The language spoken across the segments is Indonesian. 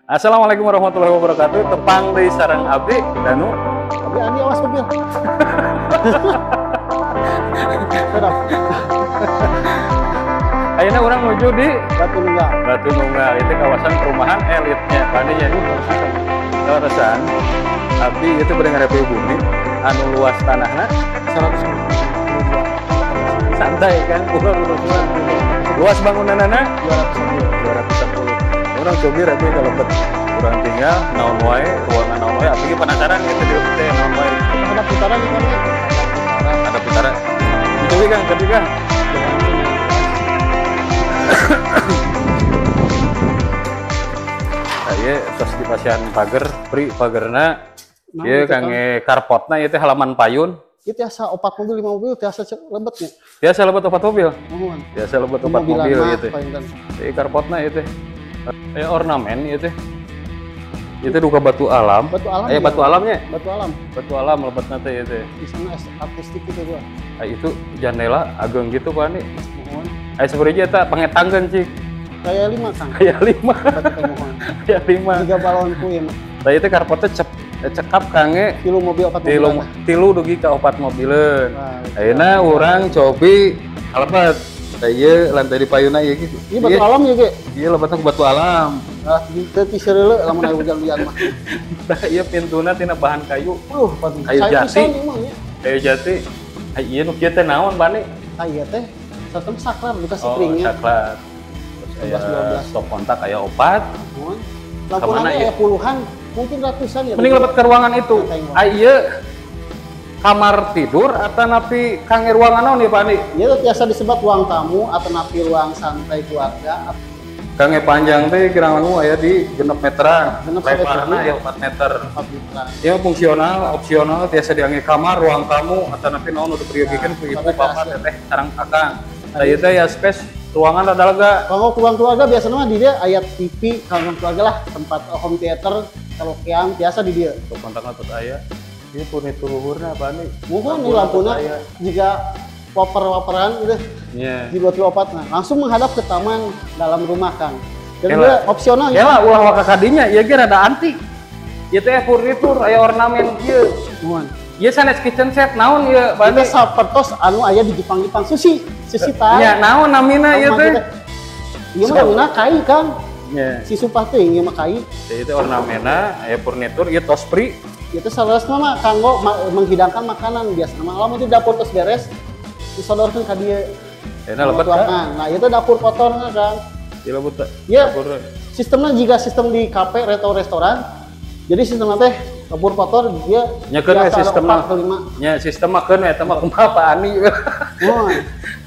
Assalamualaikum warahmatullahi wabarakatuh. Tepang di sarang abdi Danu. Abdi Ani awas mobil. Sedap. Ayeuna orang menuju di Batu Nunggal. Batu Nunggal. Itu kawasan perumahan elitnya. Paninya itu kawasan abdi itu bedengar bumi anu luas tanahnya 100 santai kan, luas bangunanana 210. Orang coba rapi kalau bet kurang tinggal naon wae ruangan naon wae apalagi penasaran gitu di teh naon wae ada putaran di mana? ada putaran coba Kang ketika saya tos di pasien pagar pri pagerna ieu kangge karpotna ieu teh halaman payun. Itu biasa 4 mobil 5 mobil biasa lebetnya. Biasa lebet 4 mobil. Mohon. Biasa lebet 4 mobil ieu teh. Ieu karpotna ieu teh. Aya ornamen ieu teh. Itu duka batu alam. Batu alam. Aya batu alamnya. Batu alam. Batu alam lebetna teh ieu teh. Di sana artistik itu gua. Itu jendela ageng gitu Pak Ani. Mohon. Aya sabereja eta pangetangkeun cik. Kayak 5 Kang. Aya 5. Mohon. Aya 5. 3 balonku ya. Tah ieu teh karpotna cekap kangge Tilu mobil 4 mobil. tilu dugi ka 4 mobileun. Ayeuna urang cobi kalebet. Tah ieu lantai di payuna ieu gitu. Ini batu alam ya, Ge? Ieu lebetna batu alam. Ah, teu tisereuleu lamun aya hujan-hujan mah. Tah ieu pintuna tina bahan kayu. Kayu Saya jati. pisan emang ya. Kayu jati. Ieu nu kieu teh naon Bani? Aya teh sistem saklar dikasih Oh, springnya. saklar. Terus aya stop kontak aya opat. Mohon. Kemana Lampunanya ya? aya puluhan, mungkin ratusan ya. Mending lebet ke ruangan itu. Ieu kamar tidur atau napi kangge ruangan naon ieu Pak Ani? Ieu biasa disebut ruang tamu atau napi ruang santai keluarga. Kangge panjang teh kirang langkung aya di 6 meteran. Genep Lebarna meteran. aya 4 meter. 4 meter. Ieu fungsional, opsional tiasa diangge kamar, ruang tamu atau napi naon udah priogikeun ku ibu bapak teteh sareng kakang. Tah ieu teh ya space ruangan rada lega. Kalau ruang keluarga biasanya mah di dia aya TV, kalau keluarga lah tempat home theater, kalau keang biasa di dia. Stop kontakna terus aya. Ieu furnitur luhurna Pak Ani. Mohon nih lampuna jika waper-waperan gitu. Iya. Di 24 nah, langsung menghadap ke taman dalam rumah Kang. Dan Kela. dia opsional ya. Kela ulah waka kadinya ieu ge rada antik. Ieu teh furnitur aya ornamen ieu. Mohon. Ieu sanes kitchen set naon ieu Pak Kita Ani? sapertos anu aya di Jepang-Jepang sushi tah. Ya naon namina ieu teh? Ieu mah namina kai Kang. Nya. Si sumpah teh ieu mah kai. Ieu teh ornamenna aya furnitur ieu tos pri. Itu salasna mah kanggo menghidangkan makanan biasa. Malam itu dapur terus beres disodorkeun ka dieu. Enak lebet kan? Nah, itu dapur kotornya Kang. Ieu lebet teh. Iya. Sistemnya jika sistem di kafe atau restoran. Jadi sistemnya teh dapur kotor dia Nyakeun we sistemna. 4 ke 5. Nya sistem mah keun eta mah kumaha Pak Ani. Oh.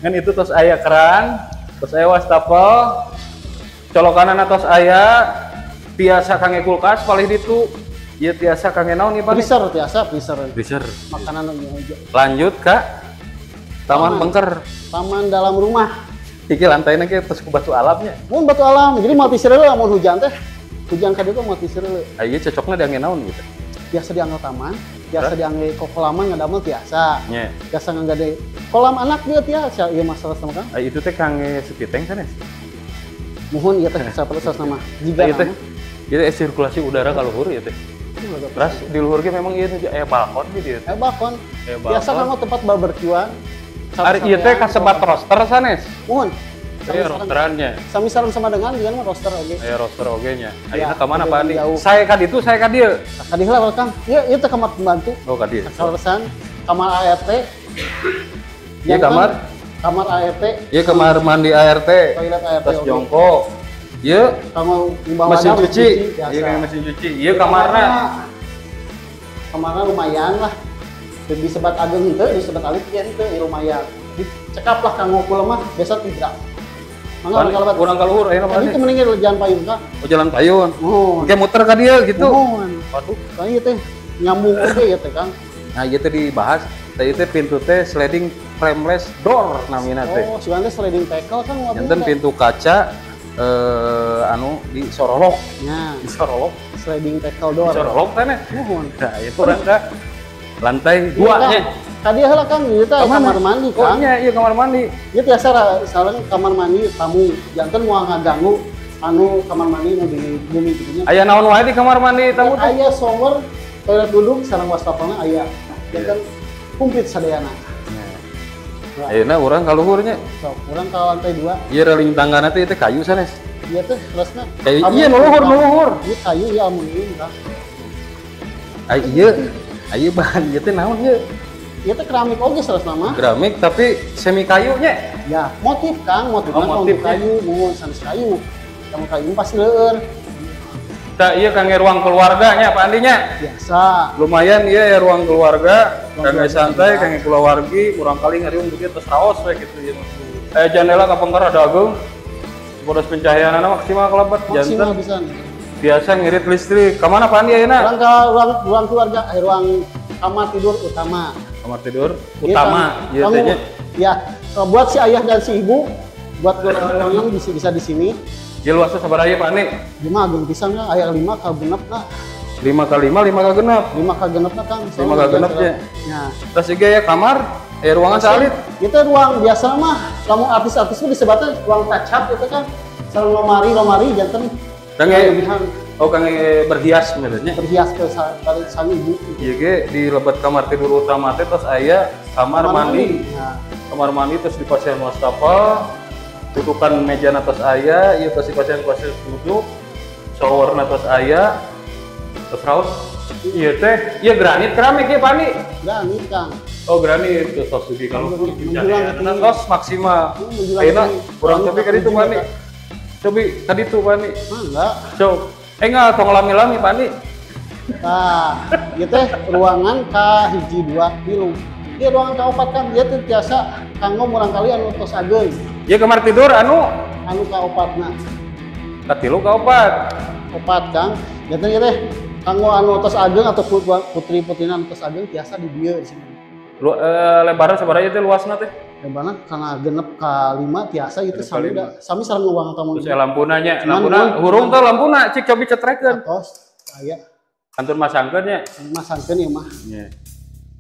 Kan itu tos aya keran, terus aya wastafel, colokanana tos aya, tiasa kangge kulkas palih ditu. Ieu tiasa kangge naon ieu Pak Ani? Freezer biasa, freezer. Freezer. Makanan aja. Lanjut ka taman bengker. Taman dalam rumah. Iki lantainya ke terus ku batu alamnya. Mun batu alam, jadi mati sereuleu mun hujan teh. Hujan ka dieu teh mati sereuleu. Ieu cocokna diangge naon gitu. Biasa dianggo taman, biasa diangge kokolaman ngadamel tiasa. Nya. Biasa ngagade kolam anak dia tiasa, ieu masalah sama Kang. Itu teh kangge sepiteng sanes. Mohon ieu teh sapertos nama. Jiga Ieu teh nama. ieu sirkulasi udara ka luhur ieu teh. Terus di luhur ge memang ieu aya balkon di dieu teh. Balkon. Aya Biasa kanggo tempat barbekyuan. Ari ieu teh kasebat roster sanes. Mohon. Aya rosterannya. Sami sareng sama dengan dia mah roster oge. Aya roster oge nya. Ya, Ayeuna ka mana udah Pak Andi? jauh. Saya ka ditu, saya ka dieu. Ka dieu lah Kang. Ieu teh kamar pembantu. Oh ka dieu. Saresan kamar ART. Ieu kamar? Kamar ART. Ieu kamar mandi ART. Toilet ART. Terus jongkok. Ieu Kanggo imbau mesin wadah, cuci. biasa. Ieu kayak mesin cuci. Ieu kamarna. Kamarna lumayan lah. Disebat ageng henteu, disebat alit ieu henteu lumayan. Dicekap lah kanggo kula mah biasa tidak. Mangga kalau Urang ka luhur ayeuna Pak Ini Andi. mendingan jalan payung Kang. Oh jalan payun. Oh. Oke muter ka dieu gitu. Mohon. Waduh. Kang ieu teh nyambung oge ya teh Kang. Nah, ieu teh dibahas. Teh ieu teh pintu teh sliding frameless door namina teh. Oh, sugan teh sliding tackle kan mobil. Enten pintu kaca anu di sorolok. Nya, Di sorolok. sliding tackle door. Sorolok teh. Mohon. Nah, itu urang ka lantai Iya, 2 Kang. nya. Tadi heula Kang, ieu teh kamar mandi Oh Kang. iya, iya kamar mandi. Ieu biasa sareng kamar mandi tamu, janten moal ngaganggu. anu kamar mandi nu di bumi gitu nya. Aya naon wae di kamar mandi tamu teh? Aya shower, toilet duduk sareng wastafelna aya. Janten kumplit sadayana. Ayeuna urang ka luhurnya. Sok, urang ka lantai 2. Ieu reling tanggana teh kayu sanes. Iya teh terusna. Iya nu luhur. Ieu kayu ya aluminium tah. Ai ieu bahan ieu teh naon ieu? Ieu teh keramik oge sanesna mah. Keramik tapi semi kayu nya. Ya, motif Kang, motifna motif kayu, nuhun sanes kayu. Kamu kayu pasti leueur. Tah ieu kangge ruang keluarga nya Pak Andi nya. Biasa. Lumayan ieu ya ruang keluarga, kangge santai, kangge keluargi, urang kali ngariung kitu tos raos we kitu ieu. Jandela kapengker ada agung. Boros pencahayaanna maksimal kalabat Maksimal janten. bisa. Biasa ngirit listrik. Ka mana Pak Andi ayeuna? Ruang keluarga, ruang kamar tidur utama. Kamar tidur utama ieu teh nya. Ya, buat si ayah dan si ibu, buat orang bisa di sini. Ieu luasna sabaraha ieu Pak Andi? 5 agung pisan nya, aya 5 ka genep na. 5 kali 5, 5 ka genep. 5 ka genep na Kang. 5 ka genep nya. Ya. Terus ieu ya kamar, ruangan salit. Itu ruang biasa mah, lamun artis-artis mah disebutnya ruang touch-up itu kan. Sareng lemari janten Kangge kangge berhias sebenarnya. berhias ke sang ibu. Ieu ge di lebat kamar tidur utama teh tos aya kamar mandi. Nah, Kamar mandi terus di pasien wastafel, dudukan meja atas aya, ieu tos di pasien duduk, shower atas aya, terus raos. Ieu teh, ieu granit keramik ya Pak Andi? granit Kang. Oh granit, terus tos dugi kalau Menjulang tos maksimal. menjulang Ayeuna ini. urang cobi ka ditu Pak Andi. Cobi ka ditu Pak Andi. Enggak. Cob. Enggak tong lami-lami Pak Andi. Nah, ieu teh ruangan ka hiji 2 tilu. Ieu ruangan ka 4 kan ieu teh tiasa kanggo murang kali anu tos ageung. Ieu kamar tidur anu Anu ka 4 na. katilu ka opat. 4 Kang. Ieu teh kanggo anu tos ageung atau putri-putrina anu tos ageung tiasa di dieu di sini. Lebarnya sabaraha ieu teh luasna teh? Lebarna karena genep ka 5 tiasa itu sami sareng ruangan tamu. Terus lampuna nya, Cuman lampuna hurung teh lampuna cik cobi cetrekeun. Tos aya Antun masangkeun nya. masangkeun ieu mah. Nya.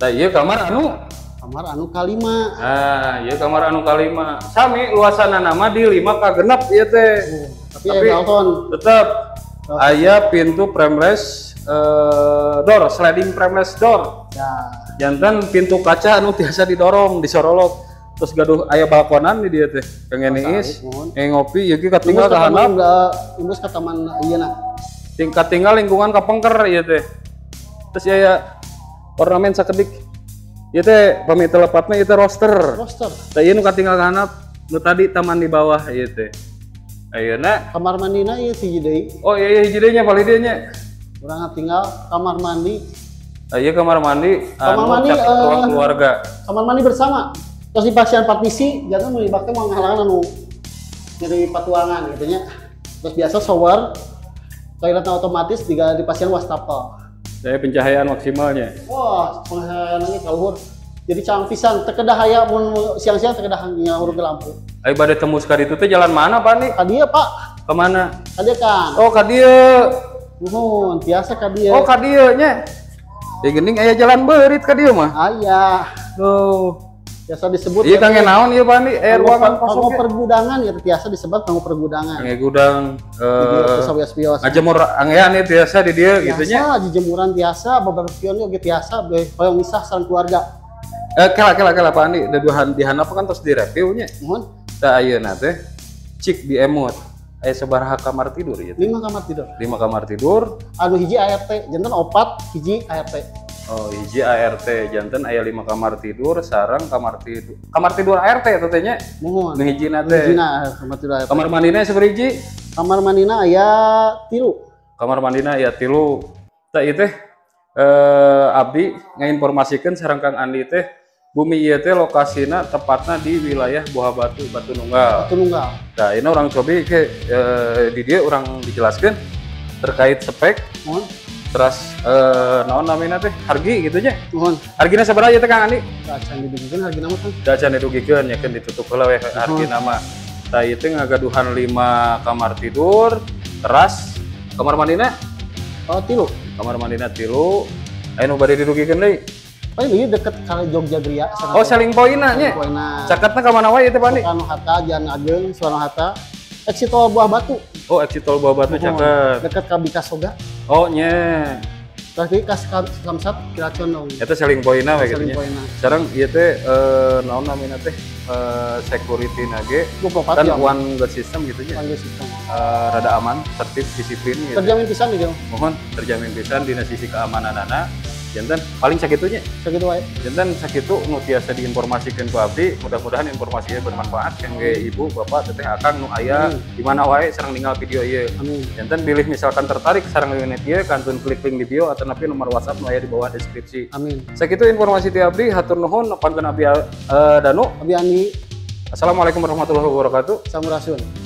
Tah ieu kamar anu. Kamar anu ka 5. Nah, ieu kamar anu kalima. Sami luasanna nama di 5 ka genep ieu teh. Tapi aya balkon. Tetep aya pintu frameless door, sliding frameless door. Ya. Janten pintu kaca anu tiasa didorong, disorolok. Terus gaduh aya balkonan di dieu teh. Kang Enis, ngopi ieu ge katinggal ka handap. Imbus ka taman ieuna. Tingkat tinggal lingkungan kapengker ieu teh. Terus aya ornamen sakedik. Ieu teh pami telepatna ieu teh roster. Roster. Tah ieu nu katinggal ka handap, nu tadi taman di bawah ieu teh. Ayeuna Kamar mandina ieu hiji deui. oh iya hiji deui nya bali dieu nya. Urang tinggal kamar mandi. Ieu kamar mandi Kamar mandi, ruang keluarga. Kamar mandi bersama. Terus di pasien partisi, jangan melibatkan menghalangan anu dari patuangan gitu nya. Terus biasa shower, toiletnya otomatis di pasien wastafel. Saya pencahayaan maksimalnya. Wah, penghalangannya kaluhur. Jadi canggih pisan, terkedah aya mun siang-siang terkedah nyaur ke lampu. Ayo bade tembus ka ditu teh jalan mana Pak nih? Ka dieu, Pak. Ke mana? Ka dieu Kang. Oh ka dieu. Nuhun, biasa ka dieu. Oh ka dieu nya. Di geuning aya jalan beurit ka dieu mah. Aya. Tuh. Biasa disebut Ieu kangge naon ieu Pak nih? Ruangan kanggo kosong. pergudangan ya biasa disebut kanggo pergudangan. Kangge gudang Sawios-wios. ngajemur anggean ieu biasa di dieu gitu nya. Biasa jemuran biasa, beberapa pion oge biasa, hoyong misah sareng keluarga. Kela Pak Andi, daduhan di handap kan terus direview nya. Nuhun. Tah ayeuna teh cik di emot. Aya sabaraha kamar tidur ieu teh? 5 kamar tidur. 5 kamar tidur. Anu hiji ART, janten 4 hiji ART. Oh, hiji ART janten aya 5 kamar tidur sareng kamar tidur. Kamar tidur ART eta teh nya. Nuhun. Nu hijina teh. Hijina kamar tidur ART. Kamar mandina saberiji? Kamar mandina aya 3. Kamar mandina aya 3. Tah ieu teh abdi ngainformasikeun sareng Kang Andi teh bumi ieu teh lokasina tepatna di wilayah Buah Batu, Batu Nunggal. Batu Nunggal. Nah, ini orang cobi ke di dia orang dijelaskan terkait spek, Nuhun. terus naon namina teh hargi gitu nya. Nuhun. Hargina sabaraha ieu teh Kang Andi? Kacan dibigikeun hargina mah kan. Da can didugikeun nya keun ditutup heula we hargina mah. Tah ieu teh ngagaduhan 5 kamar tidur, teras, kamar mandina, Oh, 3. kamar mandina 3. Aya nu bade didugikeun deui. Paling ieu deket ka Jogja Gria. Oh, selling point-na nya. Poina. Caketna ka mana wae ieu teh Pak Andi? Soekarno Hatta, Jalan Ageng, Soekarno Hatta. exit tol Buah Batu. Oh, exit tol Buah Batu cakep. Dekat ka Bikasoga. Oh, nya. Tadi kas Samsat kira condong. Eta selling point-na we Selling gitu nya. point-na. Sekarang ieu teh naon namina teh security nage 24 kan jam. one guard system gitu nya. Panggil sistem. Rada aman, tertib, disiplin gitu. Terjamin pisan gitu. Mohon terjamin pisan dina sisi keamananana. Jantan paling sakitunya. Segitu wae. Jantan sakitu nu tiasa diinformasikeun ku abdi, mudah-mudahan informasinya bermanfaat kangge ibu, bapak, teteh, akang nu aya di mana wae sareng ninggal video ieu. Amin. Jantan bilih misalkan tertarik sareng unit ieu kantun klik link di bio atau napi nomor WhatsApp nu aya di bawah deskripsi. Amin. Sakitu informasi ti abdi, hatur nuhun pantun abdi Danu. Abi Andi Assalamualaikum warahmatullahi wabarakatuh. Samurasun.